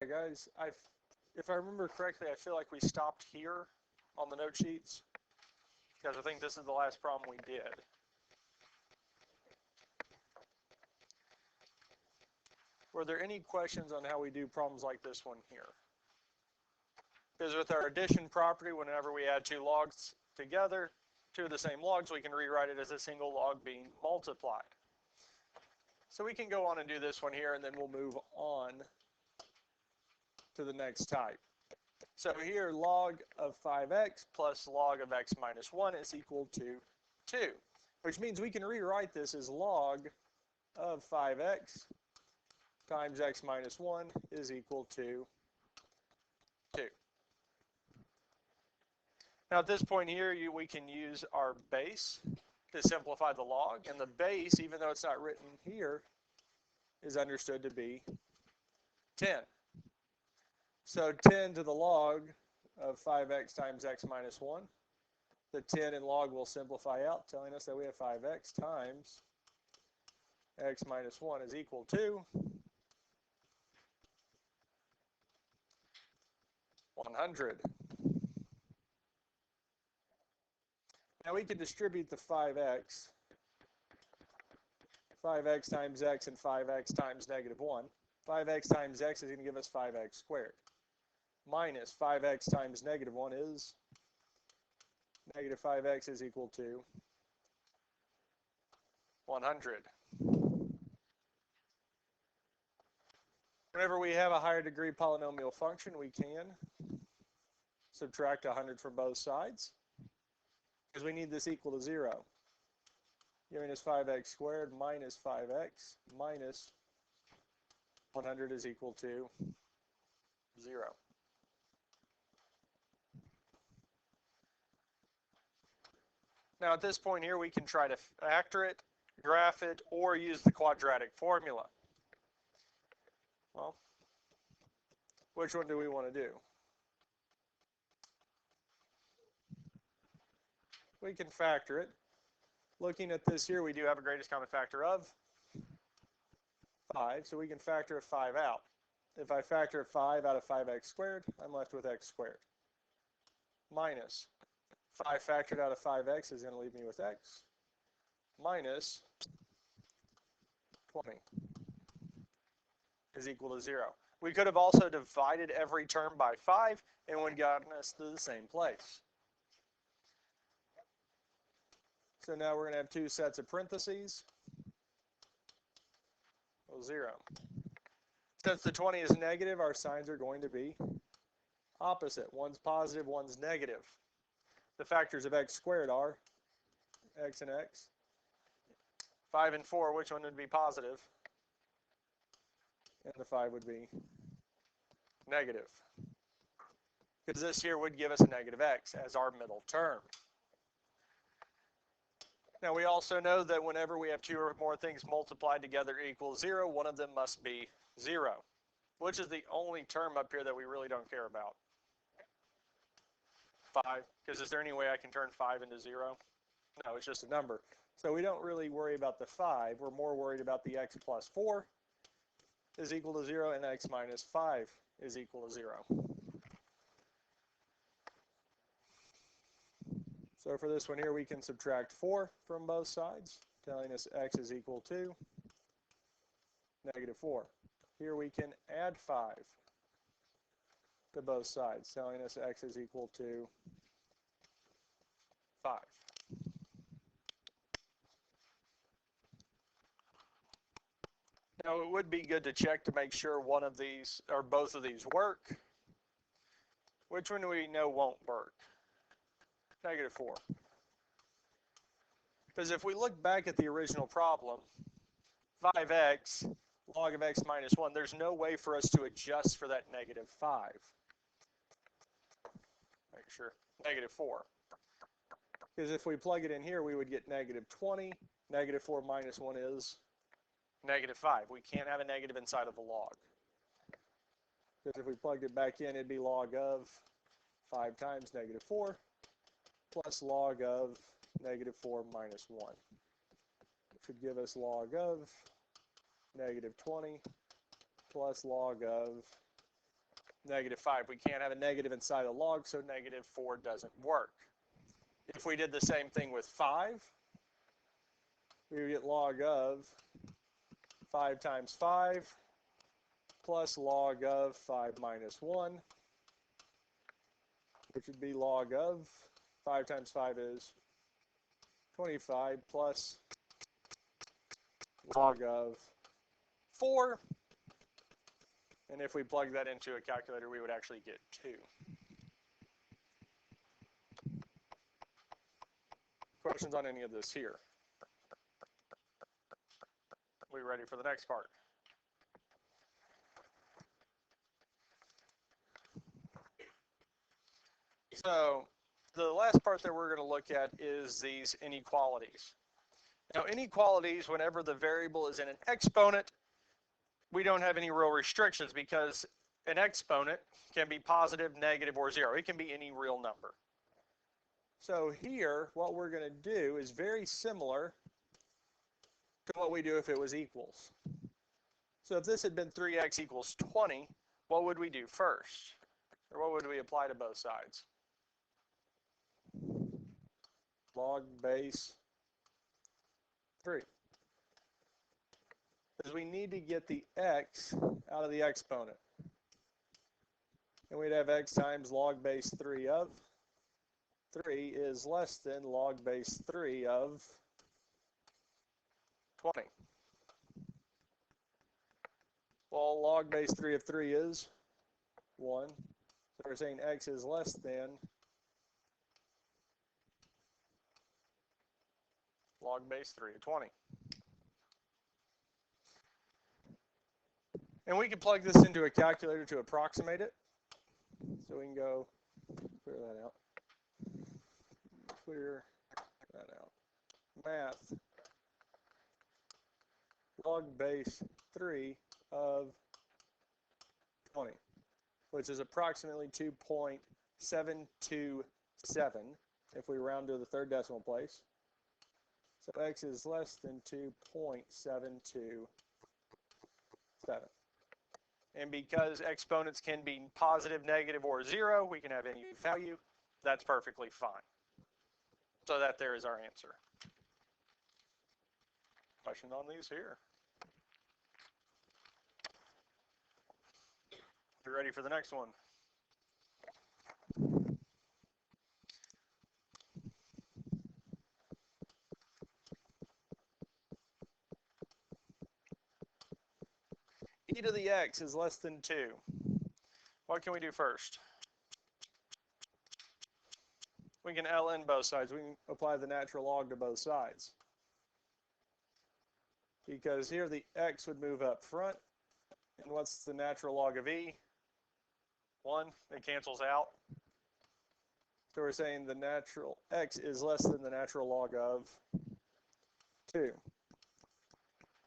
Alright guys, if I remember correctly, I feel like we stopped here on the note sheets, because I think this is the last problem we did. Were there any questions on how we do problems like this one here? Because with our addition property, whenever we add two logs together, two of the same logs, we can rewrite it as a single log being multiplied. So we can go on and do this one here, and then we'll move on to the next type. So here, log of 5x plus log of x minus 1 is equal to 2, which means we can rewrite this as log of 5x times x minus 1 is equal to 2. Now at this point here, we can use our base to simplify the log, and the base, even though it's not written here, is understood to be 10. So 10 to the log of 5x times x minus 1. The 10 in log will simplify out, telling us that we have 5x times x minus 1 is equal to 100. Now we can distribute the 5x times x and 5x times negative 1. 5x times x is going to give us 5x squared. Minus 5x times negative 1 is negative 5x is equal to 100. Whenever we have a higher degree polynomial function, we can subtract 100 from both sides, because we need this equal to 0. Giving us 5x squared minus 5x minus 100 is equal to 0. Now at this point here, we can try to factor it, graph it, or use the quadratic formula. Well, which one do we want to do? We can factor it. Looking at this here, we do have a greatest common factor of 5, so we can factor a 5 out. If I factor a 5 out of 5x squared, I'm left with x squared. Minus 5 factored out of 5x is going to leave me with x minus 20 is equal to 0. We could have also divided every term by 5 and would have gotten us to the same place. So now we're going to have two sets of parentheses. Well, 0. Since the 20 is negative, our signs are going to be opposite. One's positive, one's negative. The factors of x squared are x and x. 5 and 4, which one would be positive? And the 5 would be negative, because this here would give us a negative x as our middle term. Now we also know that whenever we have two or more things multiplied together equals 0, one of them must be 0, which is the only term up here that we really don't care about. 5, because is there any way I can turn 5 into 0? No, it's just a number. So we don't really worry about the 5. We're more worried about the x plus 4 is equal to 0 and x minus 5 is equal to 0. So for this one here, we can subtract 4 from both sides, telling us x is equal to negative 4. Here we can add 5 to both sides, telling us x is equal to 5. Now it would be good to check to make sure one of these or both of these work. Which one do we know won't work? Negative 4. Because if we look back at the original problem, 5x log of x minus 1, there's no way for us to adjust for that negative 5. Make sure, negative 4. Because if we plug it in here, we would get negative 20. Negative 4 minus 1 is negative 5. We can't have a negative inside of the log. Because if we plugged it back in, it'd be log of 5 times negative 4 plus log of negative 4 minus 1. It should give us log of negative 20 plus log of negative 5. We can't have a negative inside a log, so negative 4 doesn't work. If we did the same thing with 5, we would get log of 5 times 5 plus log of 5 minus 1, which would be log of 5 times 5 is 25 plus log of 4. And if we plug that into a calculator, we would actually get 2. Questions on any of this here? We ready for the next part? So the last part that we're going to look at is these inequalities. Now, inequalities, whenever the variable is in an exponent, we don't have any real restrictions because an exponent can be positive, negative, or 0. It can be any real number. So here, what we're going to do is very similar to what we do if it was equals. So if this had been 3x equals 20, what would we do first? Or what would we apply to both sides? Log base 3. Because we need to get the x out of the exponent. And we'd have x times log base 3 of 3 is less than log base 3 of 20. Well, log base 3 of 3 is 1. So we're saying x is less than log base 3 of 20. And we can plug this into a calculator to approximate it. So we can go clear that out. Clear that out. Math. Log base 3 of 20, which is approximately 2.727 if we round to the third decimal place. So x is less than 2.727. And because exponents can be positive, negative, or 0, we can have any value. That's perfectly fine. So that there is our answer. Question on these here. You ready for the next one? E to the x is less than 2. What can we do first? We can ln both sides. We can apply the natural log to both sides. Because here the x would move up front. And what's the natural log of e? 1. It cancels out. So we're saying the natural x is less than the natural log of 2.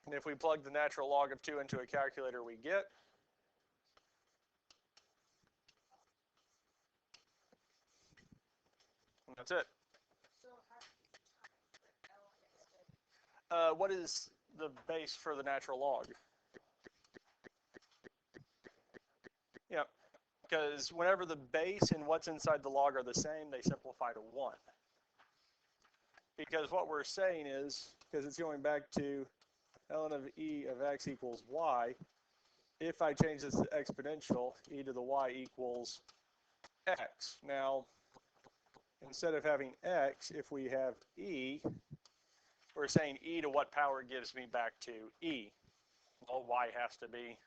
And if we plug the natural log of 2 into a calculator, we get and that's it. What is the base for the natural log? Yeah, because whenever the base and what's inside the log are the same, they simplify to 1. Because what we're saying is, because it's going back to ln of e of x equals y, if I change this to exponential, e to the y equals x. Now, instead of having x, if we have e, we're saying e to what power gives me back to e? Well, y has to be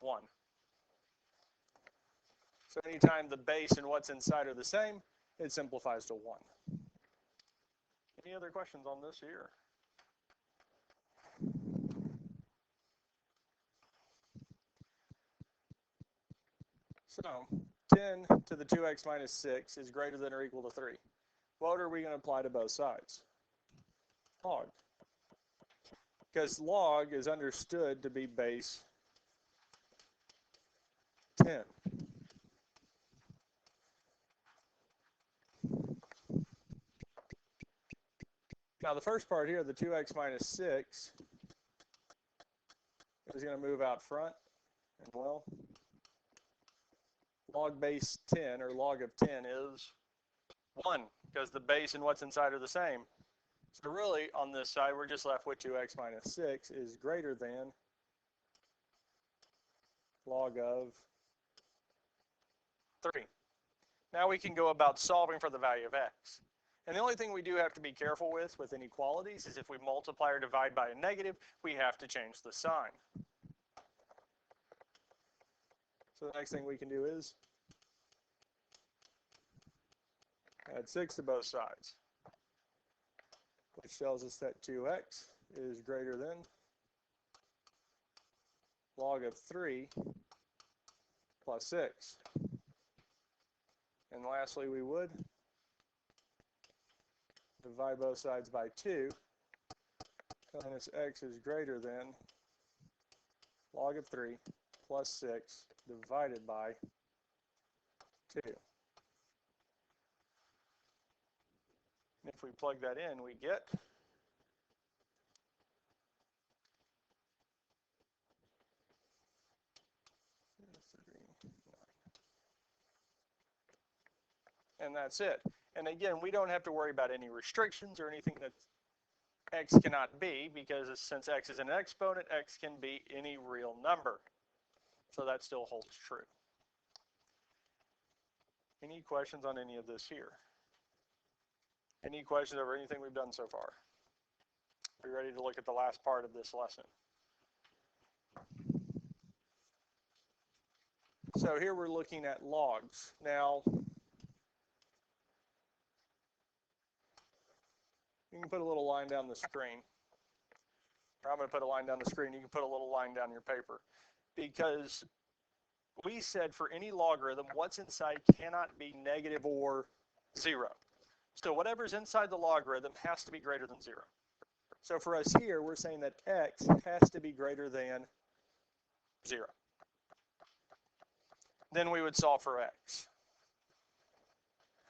1. So anytime the base and what's inside are the same, it simplifies to 1. Any other questions on this here? So 10 to the 2x minus 6 is greater than or equal to 3. What are we going to apply to both sides? Log. Because log is understood to be base 10. Now the first part here, the 2x minus 6, is going to move out front, and well, log base 10, or log of 10, is 1, because the base and what's inside are the same. So really, on this side, we're just left with 2x minus 6 is greater than log of 3. Now we can go about solving for the value of x. And the only thing we do have to be careful with inequalities is if we multiply or divide by a negative, we have to change the sign. So the next thing we can do is add 6 to both sides, which tells us that 2x is greater than log of 3 plus 6. And lastly, we would divide both sides by 2, telling us x is greater than log of 3 plus 6 divided by 2. And if we plug that in, we get and that's it. And again, we don't have to worry about any restrictions or anything that x cannot be, because since x is an exponent, x can be any real number. So that still holds true. Any questions on any of this here? Any questions over anything we've done so far? Are you ready to look at the last part of this lesson? So here we're looking at logs. Now, you can put a little line down the screen. Or I'm going to put a line down the screen. You can put a little line down your paper. Because we said for any logarithm, what's inside cannot be negative or 0. So whatever's inside the logarithm has to be greater than 0. So for us here, we're saying that x has to be greater than 0. Then we would solve for x.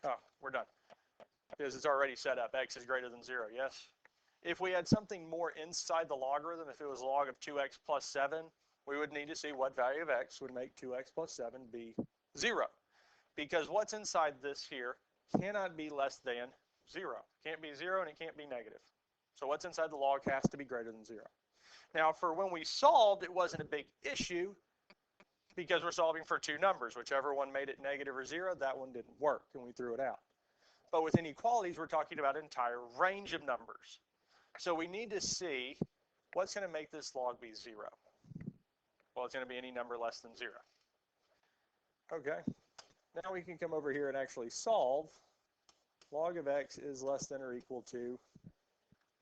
Oh, we're done. Because it's already set up. X is greater than 0, yes? If we had something more inside the logarithm, if it was log of 2x plus 7, we would need to see what value of x would make 2x plus 7 be 0. Because what's inside this here cannot be less than 0. Can't be 0 and it can't be negative. So what's inside the log has to be greater than 0. Now for when we solved, it wasn't a big issue because we're solving for two numbers. Whichever one made it negative or 0, that one didn't work and we threw it out. But with inequalities, we're talking about an entire range of numbers. So we need to see what's going to make this log be 0. Well, it's going to be any number less than 0. Okay, now we can come over here and actually solve. Log of x is less than or equal to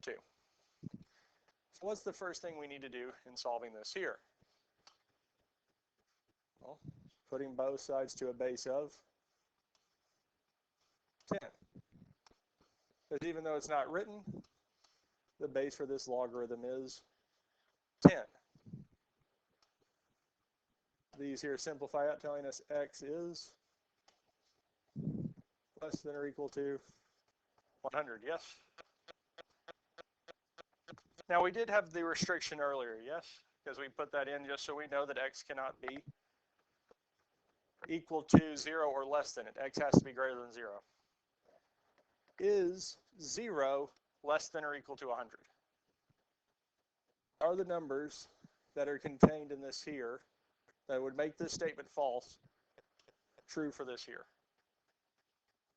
2. So what's the first thing we need to do in solving this here? Well, putting both sides to a base of 10. Because even though it's not written, the base for this logarithm is 10. These here simplify out, telling us x is less than or equal to 100, yes? Now we did have the restriction earlier, yes? Because we put that in just so we know that x cannot be equal to 0 or less than it. X has to be greater than 0. Is 0 less than or equal to 100? Are the numbers that are contained in this here that would make this statement false true for this here?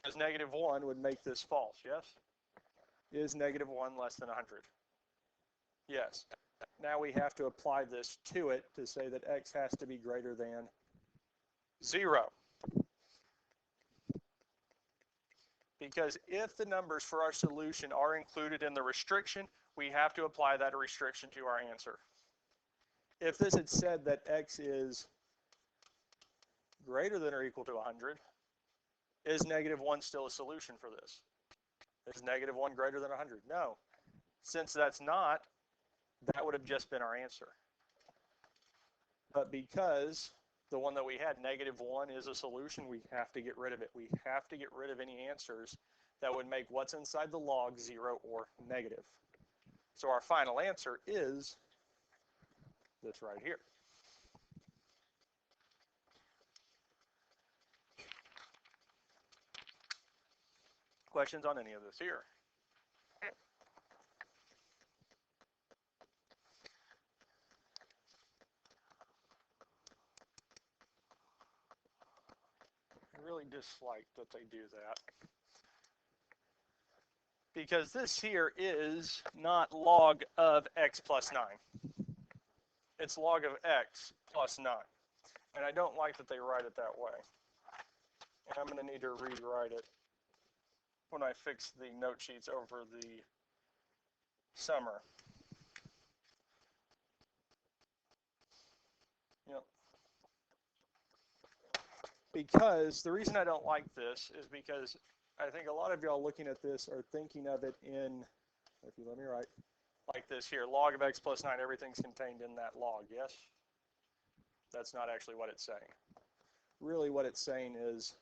Because negative 1 would make this false, yes? Is negative 1 less than 100? Yes. Now we have to apply this to it to say that x has to be greater than 0. Because if the numbers for our solution are included in the restriction, we have to apply that restriction to our answer. If this had said that x is greater than or equal to 100, is negative 1 still a solution for this? Is negative 1 greater than 100? No. Since that's not, that would have just been our answer. But because the one that we had, negative 1, is a solution, we have to get rid of it. We have to get rid of any answers that would make what's inside the log 0 or negative. So our final answer is this right here. Questions on any of this here? I really dislike that they do that, because this here is not log of x plus 9. It's log of x plus 9. And I don't like that they write it that way. And I'm going to need to rewrite it when I fix the note sheets over the summer. Yep. Because the reason I don't like this is because I think a lot of y'all looking at this are thinking of it in, if you let me write, like this here, log of x plus 9, everything's contained in that log, yes? That's not actually what it's saying. Really what it's saying is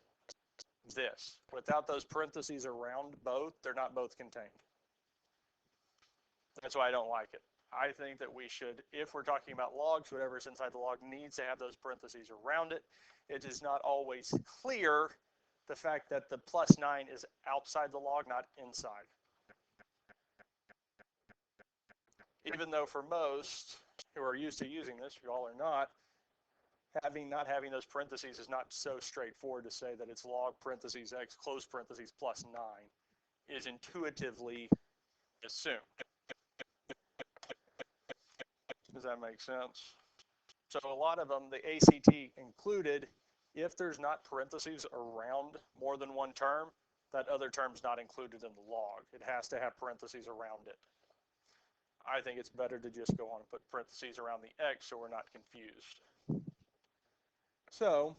this. Without those parentheses around both, they're not both contained. That's why I don't like it. I think that we should, if we're talking about logs, whatever's inside the log needs to have those parentheses around it. It is not always clear the fact that the plus 9 is outside the log, not inside. Even though for most who are used to using this, you all are not, not having those parentheses is not so straightforward to say that it's log parentheses x close parentheses plus 9 is intuitively assumed. Does that make sense? So a lot of them, the ACT included, if there's not parentheses around more than one term, that other term's not included in the log. It has to have parentheses around it. I think it's better to just go on and put parentheses around the x so we're not confused. So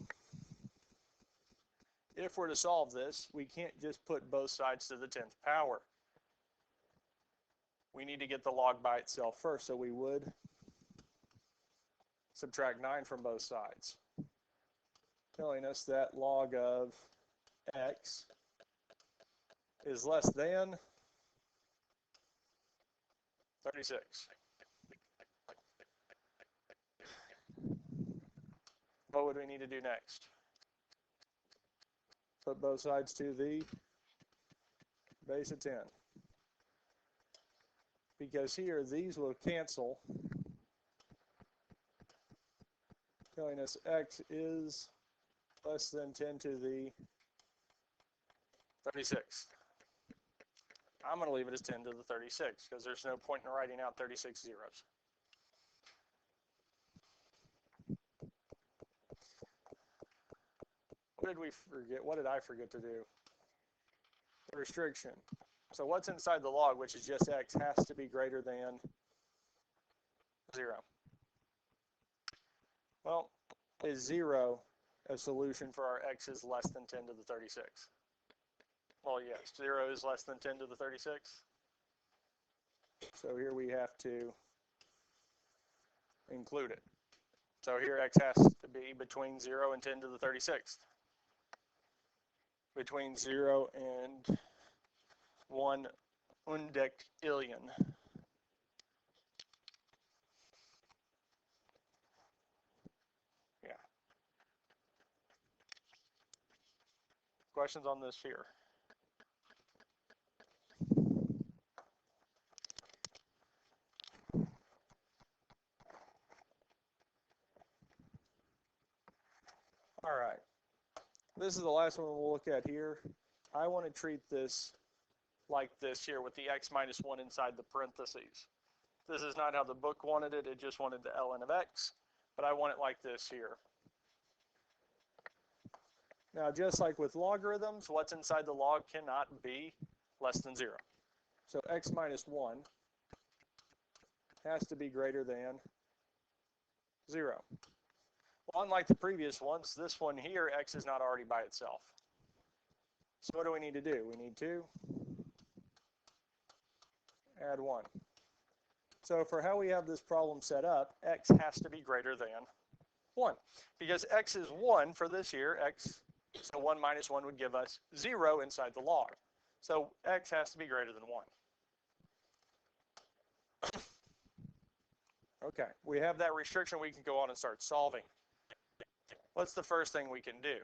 if we're to solve this, we can't just put both sides to the 10th power. We need to get the log by itself first, so we would subtract 9 from both sides, telling us that log of x is less than 36. What would we need to do next? Put both sides to the base of 10. Because here, these will cancel, telling us x is less than 10 to the 36. I'm going to leave it as 10 to the 36 because there's no point in writing out 36 zeros. What did we forget? What did I forget to do? The restriction. So what's inside the log, which is just x, has to be greater than 0. Well, is 0 a solution for our x is less than 10 to the 36? Well, yes, 0 is less than 10 to the 36. So here we have to include it. So here x has to be between 0 and 10 to the 36th. Between 0 and 1 undecillion. Yeah. Questions on this here? All right. This is the last one we'll look at here. I want to treat this like this here with the x minus 1 inside the parentheses. This is not how the book wanted it. It just wanted the ln of x, but I want it like this here. Now, just like with logarithms, what's inside the log cannot be less than 0. So x minus 1 has to be greater than 0. Well, unlike the previous ones, this one here, x is not already by itself. So what do we need to do? We need to add 1. So for how we have this problem set up, x has to be greater than 1. Because x is 1 for this here, x, so 1 minus 1 would give us 0 inside the log. So x has to be greater than 1. Okay, we have that restriction. We can go on and start solving. What's the first thing we can do?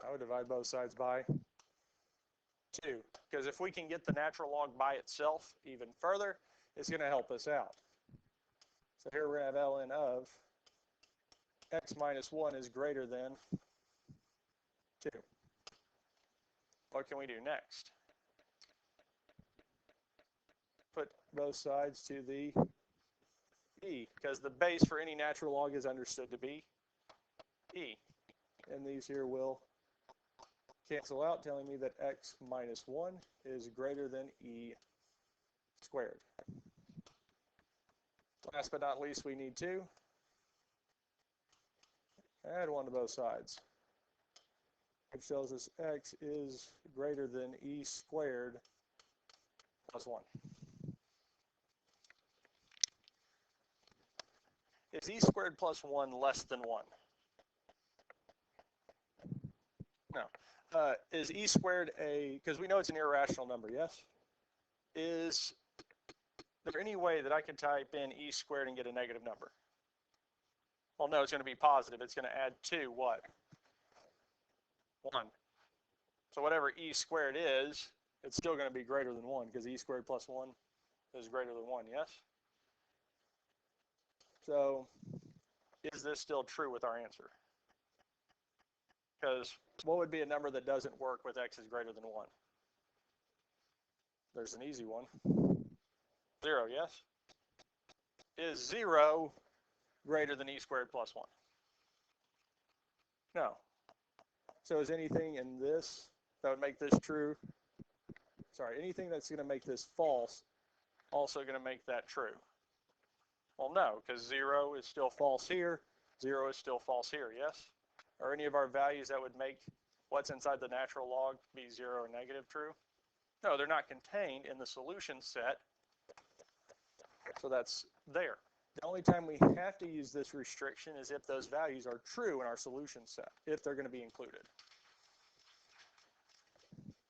I would divide both sides by 2, because if we can get the natural log by itself even further, it's going to help us out. So here we're going to have ln of x minus 1 is greater than 2. What can we do next? Put both sides to the e, because the base for any natural log is understood to be e. And these here will cancel out, telling me that x minus 1 is greater than e squared. Last but not least, we need to add 1 to both sides, which tells us x is greater than e squared plus 1. Is e squared plus 1 less than 1? No. Is e squared because we know it's an irrational number, yes? Is there any way that I can type in e squared and get a negative number? Well, no, it's going to be positive. It's going to add 2 what? 1. So whatever e squared is, it's still going to be greater than 1, because e squared plus 1 is greater than 1, yes? So is this still true with our answer? Because what would be a number that doesn't work with x is greater than 1? There's an easy one. 0, yes? Is 0 greater than e squared plus 1? No. So is anything in this that would make this true? Sorry, anything that's going to make this false also going to make that true? Well, no, because 0 is still false here. 0 is still false here, yes? Are any of our values that would make what's inside the natural log be 0 or negative true? No, they're not contained in the solution set, so that's there. The only time we have to use this restriction is if those values are true in our solution set, if they're going to be included.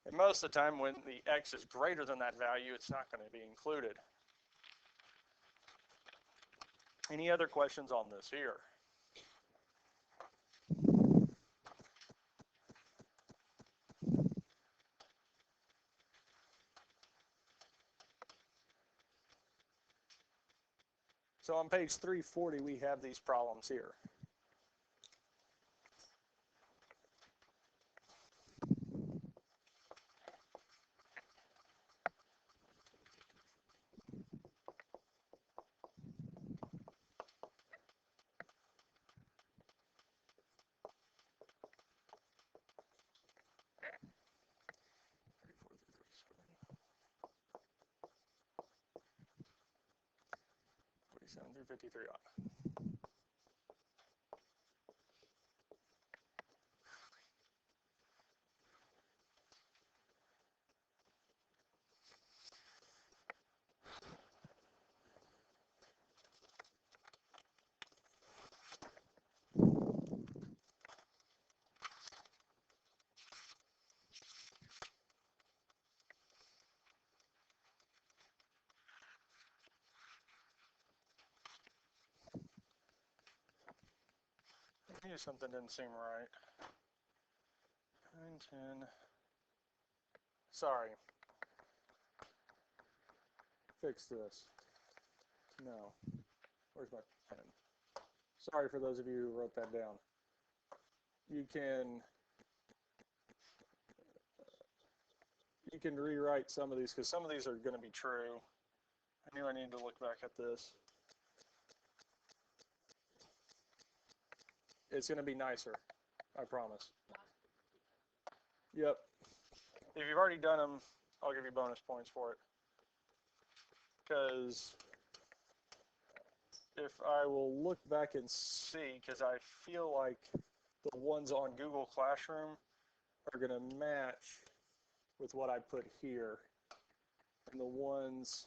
And most of the time when the x is greater than that value, it's not going to be included. Any other questions on this here? So on page 340, we have these problems here. Through 53 on. I knew something didn't seem right. 9, 10. Sorry. Fix this. No. Where's my pen? Sorry for those of you who wrote that down. You can rewrite some of these, because some of these are going to be true. I knew I needed to look back at this. It's going to be nicer, I promise. Yep. If you've already done them, I'll give you bonus points for it. Because if I will look back and see, because I feel like the ones on Google Classroom are going to match with what I put here. And the ones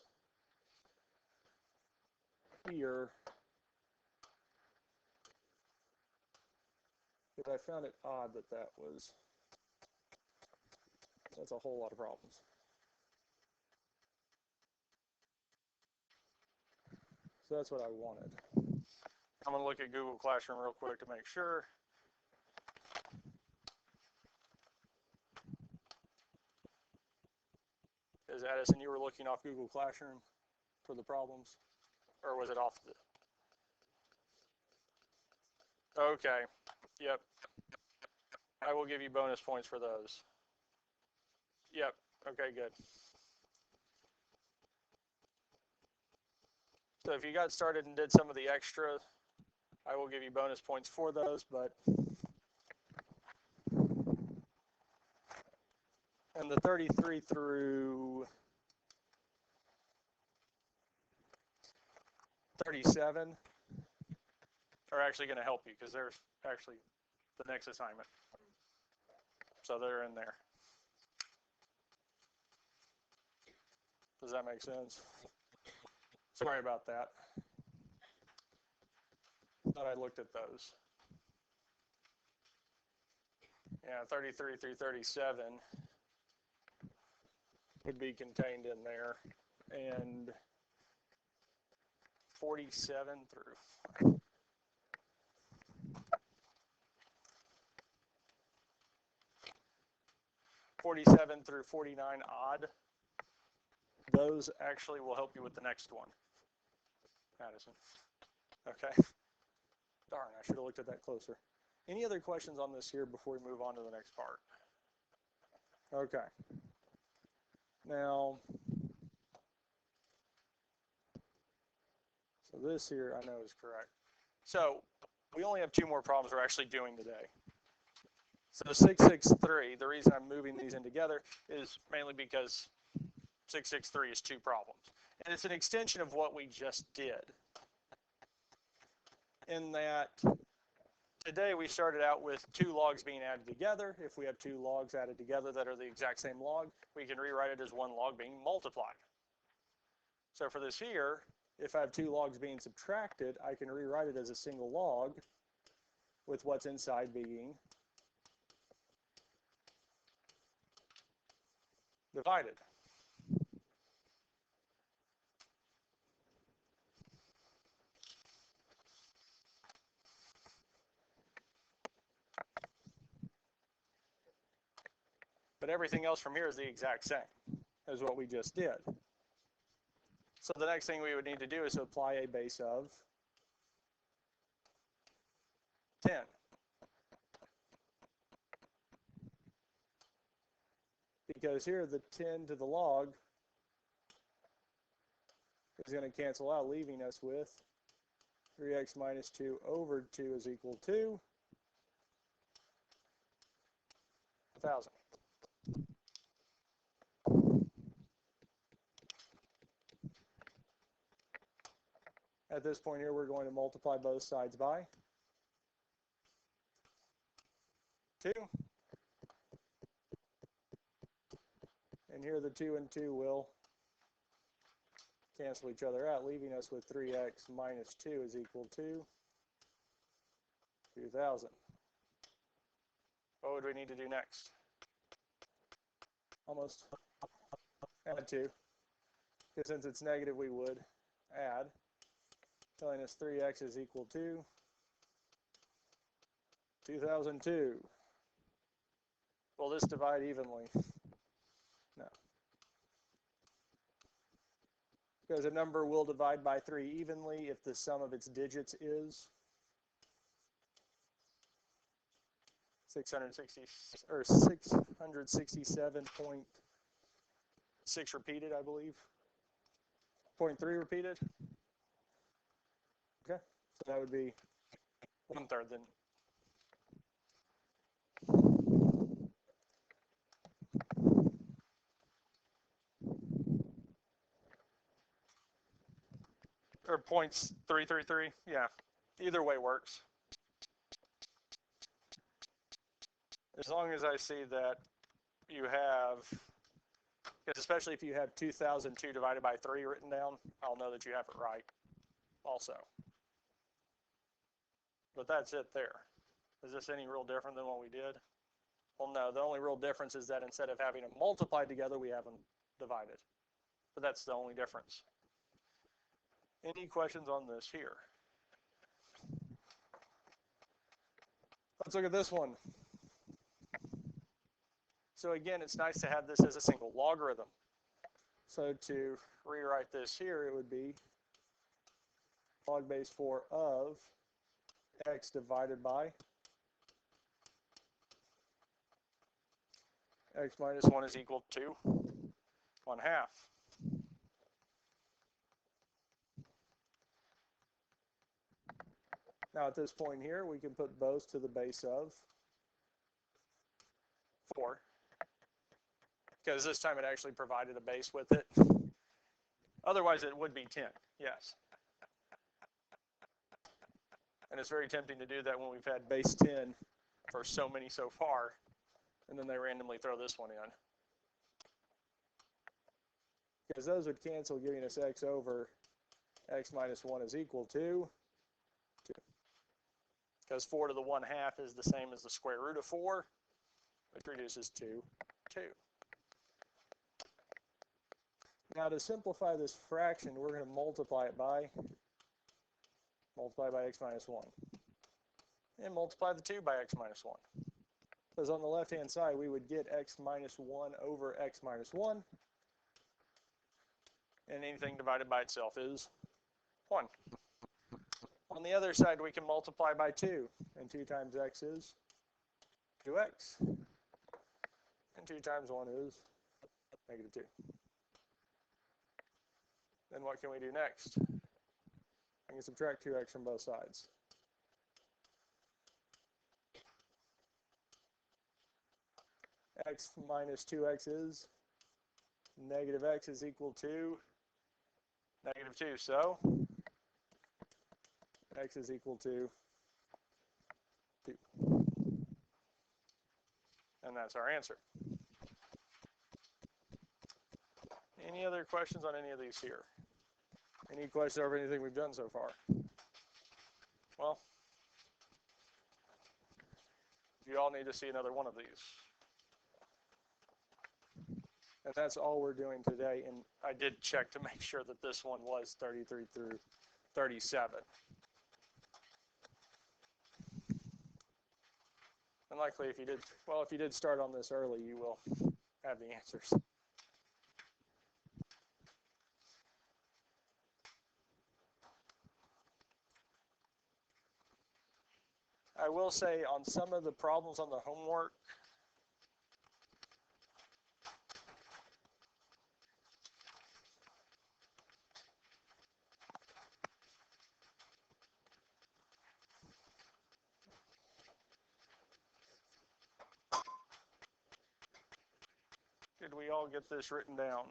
here, but I found it odd that that's a whole lot of problems. So that's what I wanted. I'm going to look at Google Classroom real quick to make sure. Is Addison, you were looking off Google Classroom for the problems? Or was it off the... Okay, yep. I will give you bonus points for those. Yep, okay, good. So if you got started and did some of the extra, I will give you bonus points for those, but... And the 33 through 37 are actually going to help you because they're actually the next assignment. So they're in there. Does that make sense? Sorry about that. Thought I looked at those. Yeah, 33 through 37 would be contained in there, and 47 through 47 through 49 odd, those actually will help you with the next one, Addison. Okay. Darn, I should have looked at that closer. Any other questions on this here before we move on to the next part? Okay. Now, so this here I know is correct. So we only have 2 more problems we're actually doing today. So 663, the reason I'm moving these in together is mainly because 663 is 2 problems. And it's an extension of what we just did. In that today we started out with 2 logs being added together. If we have 2 logs added together that are the exact same log, we can rewrite it as 1 log being multiplied. So for this here, if I have 2 logs being subtracted, I can rewrite it as a single log with what's inside being divided. But everything else from here is the exact same as what we just did. So the next thing we would need to do is to apply a base of 10. Because here the 10 to the log is going to cancel out, leaving us with 3x minus 2 over 2 is equal to 1,000. At this point here, we're going to multiply both sides by 2. And here the 2 and 2 will cancel each other out, leaving us with 3x minus 2 is equal to 2,000. What would we need to do next? Almost add 2. Because since it's negative, we would add, telling us 3x is equal to 2002. Will this divide evenly? No. Because a number will divide by 3 evenly if the sum of its digits is 667.6 repeated, I believe. 0.3 repeated. Okay, so that would be 1/3 then. Or 0.333, yeah. Either way works. As long as I see that you have, because especially if you have 2002 divided by 3 written down, I'll know that you have it right also. But that's it there. Is this any real different than what we did? Well, no, the only real difference is that instead of having them multiplied together, we have them divided. But that's the only difference. Any questions on this here? Let's look at this one. So again, it's nice to have this as a single logarithm. So to rewrite this here, it would be log base 4 of x divided by x minus 1 is equal to 1/2. Now at this point here, we can put both to the base of 4, because this time it actually provided a base with it. Otherwise it would be 10, yes. And it's very tempting to do that when we've had base 10 for so many so far, and then they randomly throw this one in. Because those would cancel, giving us x over x minus 1 is equal to 2. Because 4 to the 1/2 is the same as the square root of 4, which reduces to 2. Now to simplify this fraction, we're going to multiply by x minus 1. And multiply the 2 by x minus 1. Because on the left-hand side, we would get x minus 1 over x minus 1. And anything divided by itself is 1. On the other side, we can multiply by 2. And 2 times x is 2x. And 2 times 1 is negative 2. Then what can we do next? I can subtract 2x from both sides. X minus 2x is negative x is equal to negative 2. So x is equal to 2. And that's our answer. Any other questions on any of these here? Any questions over anything we've done so far? Well, you all need to see another one of these. And that's all we're doing today. And I did check to make sure that this one was 33 through 37. And likely if you did start on this early, you will have the answers. I will say on some of the problems on the homework, did we all get this written down?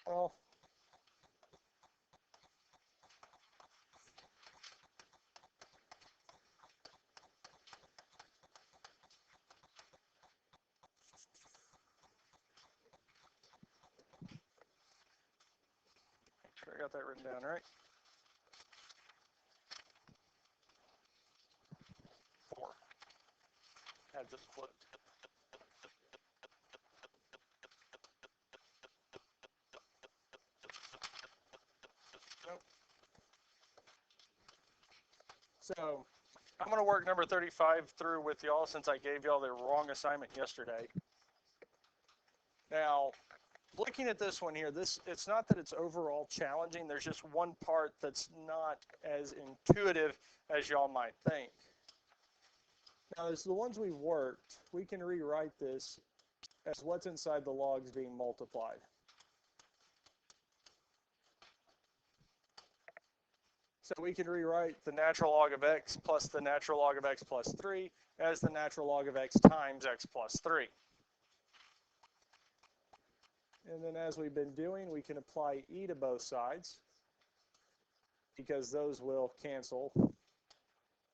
Well, make sure I got that written down right. 4. Had this flipped. Nope. So I'm going to work number 35 through with y'all since I gave y'all the wrong assignment yesterday. Now, looking at this one here, it's not that it's overall challenging. There's just one part that's not as intuitive as y'all might think. Now, as the ones we worked, we can rewrite this as what's inside the logs being multiplied. So we can rewrite the natural log of x plus the natural log of x plus 3 as the natural log of x times x plus 3. And then as we've been doing, we can apply e to both sides because those will cancel,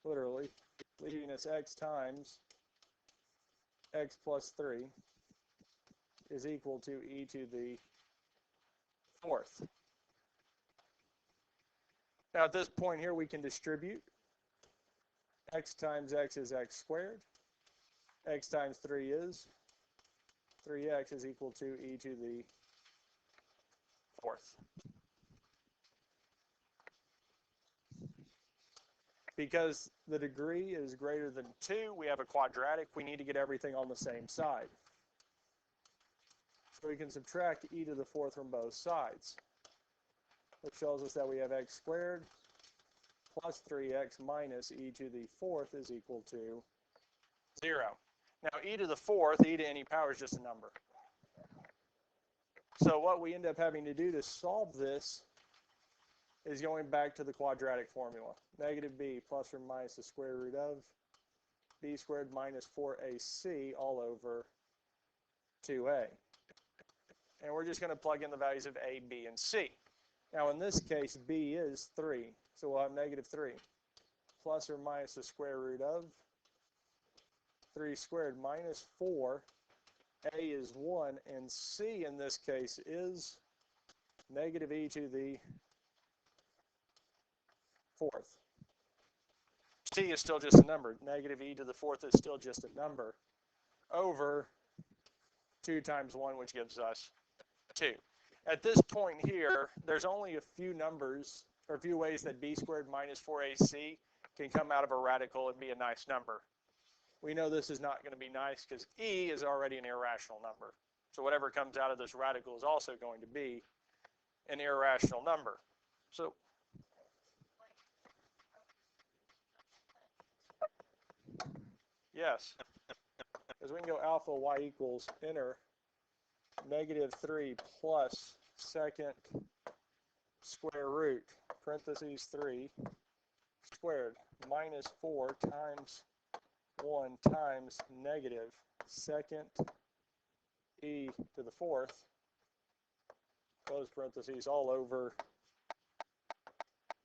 literally, leaving us x times x plus 3 is equal to e to the 4th. Now at this point here, we can distribute. X times x is x squared. X times 3 is 3x is equal to e to the 4th. Because the degree is greater than 2, we have a quadratic. We need to get everything on the same side. So we can subtract e to the fourth from both sides, which shows us that we have x squared plus 3x minus e to the fourth is equal to 0. Now e to the fourth, e to any power is just a number. So what we end up having to do to solve this is going back to the quadratic formula. Negative b plus or minus the square root of b squared minus 4ac all over 2a. And we're just going to plug in the values of a, b, and c. Now in this case, b is 3, so we'll have negative 3 plus or minus the square root of 3 squared minus 4. A is 1, and c in this case is negative e to the fourth. C is still just a number. Negative e to the fourth is still just a number over 2 times 1, which gives us 2. At this point here, there's only a few numbers, or a few ways that b squared minus 4ac can come out of a radical and be a nice number. We know this is not going to be nice because e is already an irrational number. So whatever comes out of this radical is also going to be an irrational number. So yes, because we can go alpha y equals enter negative 3 plus second square root, parentheses 3, squared, minus 4 times 1 times negative second e to the fourth, close parentheses, all over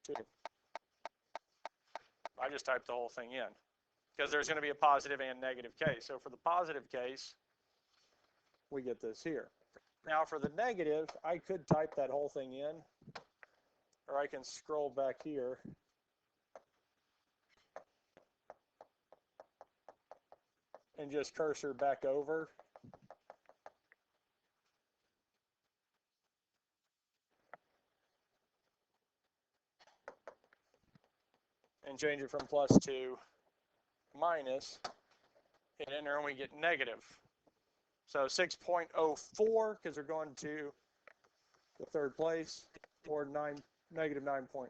2. I just typed the whole thing in because there's going to be a positive and negative case. So for the positive case, we get this here. Now for the negative, I could type that whole thing in, or I can scroll back here and just cursor back over. And change it from plus to minus, hit enter, and we get negative. So 6.04, because we're going to the third place, or negative 9.04.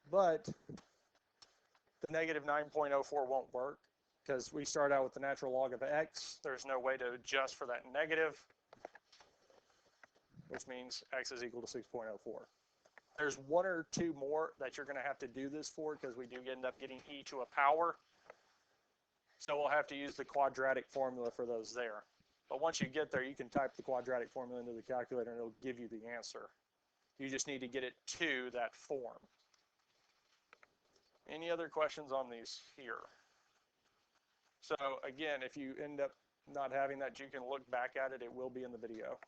But the negative 9.04 won't work because we start out with the natural log of x. There's no way to adjust for that negative, which means x is equal to 6.04. There's 1 or 2 more that you're going to have to do this for because we do end up getting e to a power. So we'll have to use the quadratic formula for those there. But once you get there, you can type the quadratic formula into the calculator and it'll give you the answer. You just need to get it to that form. Any other questions on these here? So again, if you end up not having that, you can look back at it. It will be in the video.